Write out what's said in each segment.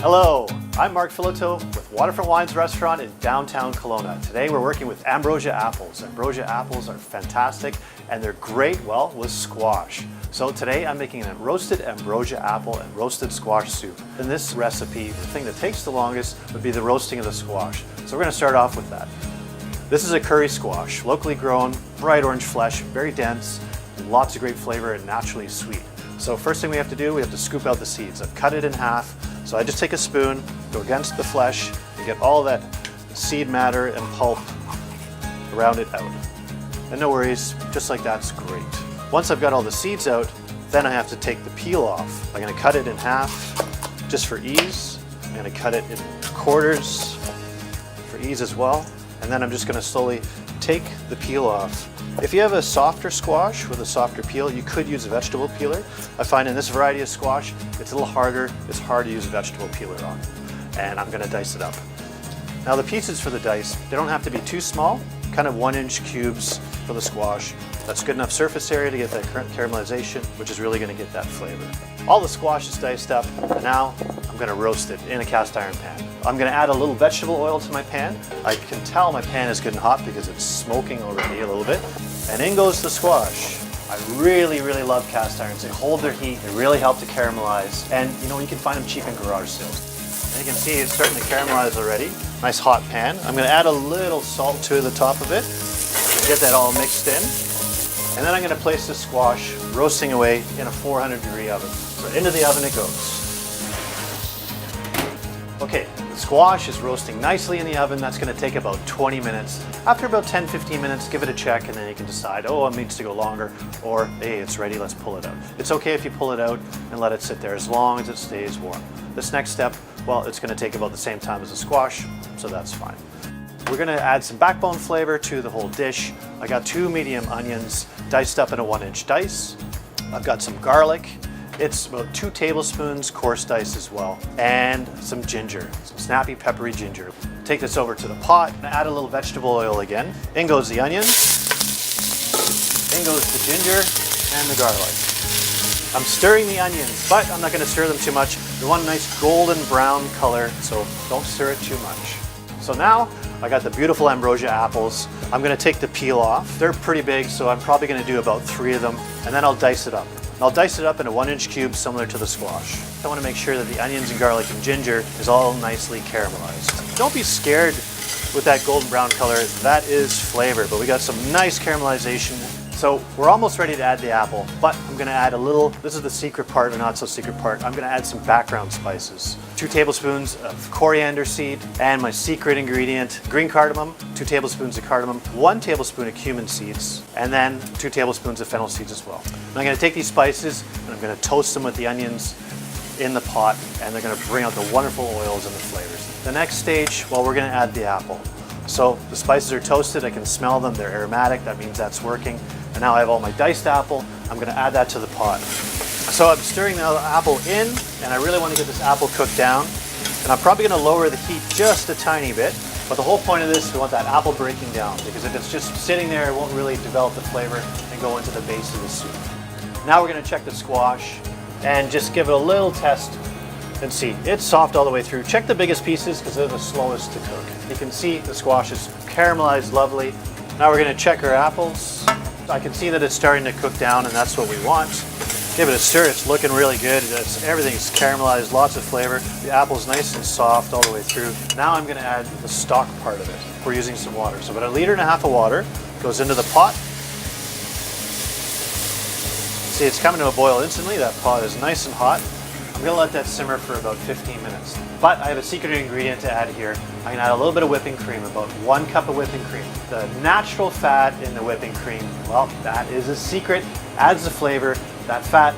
Hello, I'm Mark Filatow with Waterfront Wines Restaurant in downtown Kelowna. Today we're working with Ambrosia apples. Ambrosia apples are fantastic and they're great, well, with squash. So today I'm making a roasted ambrosia apple and roasted squash soup. In this recipe, the thing that takes the longest would be the roasting of the squash. So we're going to start off with that. This is a curry squash, locally grown, bright orange flesh, very dense, lots of great flavor and naturally sweet. So first thing we have to do, we have to scoop out the seeds. I've cut it in half. So I just take a spoon, go against the flesh, and get all that seed matter and pulp around it out. And no worries, just like that's great. Once I've got all the seeds out, then I have to take the peel off. I'm going to cut it in half just for ease. I'm going to cut it in quarters for ease as well. And then I'm just going to slowly take the peel off. If you have a softer squash with a softer peel, you could use a vegetable peeler. I find in this variety of squash, it's a little harder. It's hard to use a vegetable peeler on. And I'm going to dice it up. Now the pieces for the dice, they don't have to be too small, kind of 1-inch cubes for the squash. That's good enough surface area to get that caramelization, which is really going to get that flavor. All the squash is diced up, and now I'm going to roast it in a cast iron pan. I'm going to add a little vegetable oil to my pan. I can tell my pan is getting hot because it's smoking already a little bit. And in goes the squash. I really love cast irons. They hold their heat, they really help to caramelize, and you know, you can find them cheap in garage sales. And you can see it's starting to caramelize already. Nice hot pan. I'm going to add a little salt to the top of it, get that all mixed in. And then I'm going to place the squash roasting away in a 400-degree oven. So into the oven it goes. Okay, the squash is roasting nicely in the oven. That's going to take about 20 minutes. After about 10-15 minutes, give it a check and then you can decide, oh, it needs to go longer, or hey, it's ready, let's pull it out. It's okay if you pull it out and let it sit there as long as it stays warm. This next step, well, it's going to take about the same time as the squash, so that's fine. We're going to add some backbone flavor to the whole dish. I got 2 medium onions diced up in a 1-inch dice. I've got some garlic. It's about 2 tablespoons coarse dice as well. And some ginger, some snappy peppery ginger. Take this over to the pot and add a little vegetable oil again. In goes the onions. In goes the ginger and the garlic. I'm stirring the onions, but I'm not going to stir them too much. They want a nice golden brown color, so don't stir it too much. So now I got the beautiful ambrosia apples. I'm going to take the peel off. They're pretty big, so I'm probably going to do about 3 of them, and then I'll dice it up. I'll dice it up into 1-inch cubes similar to the squash. I want to make sure that the onions and garlic and ginger is all nicely caramelized. Don't be scared with that golden brown color. That is flavor, but we got some nice caramelization. So we're almost ready to add the apple, but I'm going to add a little, this is the secret part, or not so secret part, I'm going to add some background spices. 2 tablespoons of coriander seed, and my secret ingredient, green cardamom, 2 tablespoons of cardamom, 1 tablespoon of cumin seeds, and then 2 tablespoons of fennel seeds as well. And I'm going to take these spices and I'm going to toast them with the onions in the pot, and they're going to bring out the wonderful oils and the flavors. The next stage, well, we're going to add the apple. So the spices are toasted, I can smell them, they're aromatic, that means that's working. And now I have all my diced apple, I'm going to add that to the pot. So I'm stirring the apple in, and I really want to get this apple cooked down. And I'm probably going to lower the heat just a tiny bit, but the whole point of this, we want that apple breaking down, because if it's just sitting there, it won't really develop the flavor and go into the base of the soup. Now we're going to check the squash and just give it a little test and see. It's soft all the way through. Check the biggest pieces because they're the slowest to cook. You can see the squash is caramelized lovely. Now we're going to check our apples. I can see that it's starting to cook down, and that's what we want. Give it a stir. It's looking really good. Everything's caramelized, lots of flavor. The apple's nice and soft all the way through. Now I'm going to add the stock part of it. We're using some water. So about 1.5 liters of water goes into the pot. See, it's coming to a boil instantly. That pot is nice and hot. I'm going to let that simmer for about 15 minutes. But I have a secret ingredient to add here. I'm going to add a little bit of whipping cream, about 1 cup of whipping cream. The natural fat in the whipping cream, well, that is a secret, adds the flavor. That fat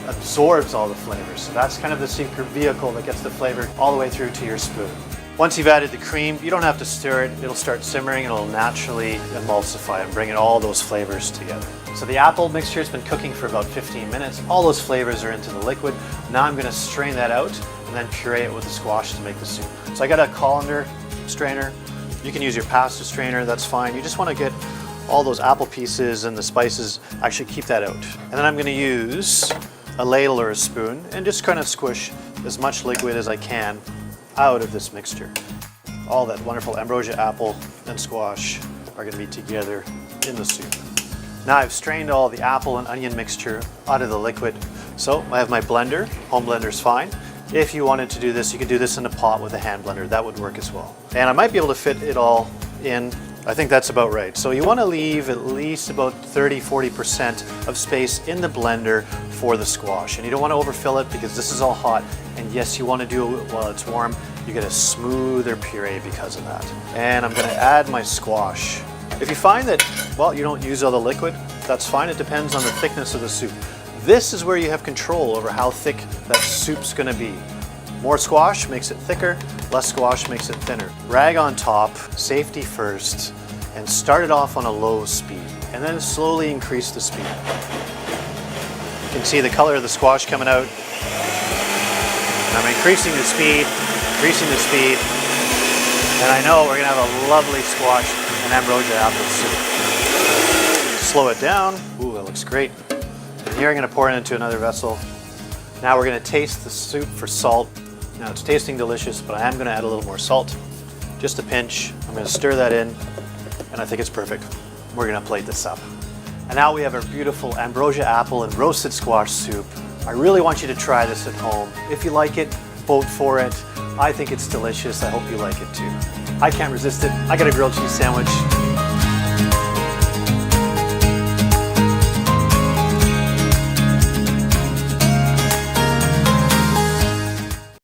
absorbs all the flavors. So that's kind of the secret vehicle that gets the flavor all the way through to your spoon. Once you've added the cream, you don't have to stir it. It'll start simmering and it'll naturally emulsify and bring all those flavors together. So the apple mixture has been cooking for about 15 minutes. All those flavors are into the liquid. Now I'm going to strain that out and then puree it with the squash to make the soup. So I got a colander strainer. You can use your pasta strainer, that's fine. You just want to get all those apple pieces and the spices, actually keep that out. And then I'm going to use a ladle or a spoon and just kind of squish as much liquid as I can out of this mixture. All that wonderful ambrosia apple and squash are going to be together in the soup. Now I've strained all the apple and onion mixture out of the liquid. So I have my blender. Home blender's fine. If you wanted to do this, you could do this in a pot with a hand blender. That would work as well. And I might be able to fit it all in. I think that's about right. So you want to leave at least about 30–40% of space in the blender for the squash. And you don't want to overfill it because this is all hot. And yes, you want to do it while it's warm. You get a smoother puree because of that. And I'm going to add my squash. If you find that, well, you don't use all the liquid, that's fine. It depends on the thickness of the soup. This is where you have control over how thick that soup's going to be. More squash makes it thicker, less squash makes it thinner. Rag on top, safety first, and start it off on a low speed, and then slowly increase the speed. You can see the color of the squash coming out. And I'm increasing the speed, and I know we're going to have a lovely squash and ambrosia apple soup. Slow it down. Ooh, that looks great. And here I'm going to pour it into another vessel. Now we're going to taste the soup for salt. Now it's tasting delicious, but I am going to add a little more salt. Just a pinch. I'm going to stir that in, and I think it's perfect. We're going to plate this up. And now we have our beautiful ambrosia apple and roasted squash soup. I really want you to try this at home. If you like it, vote for it. I think it's delicious. I hope you like it too. I can't resist it. I got a grilled cheese sandwich.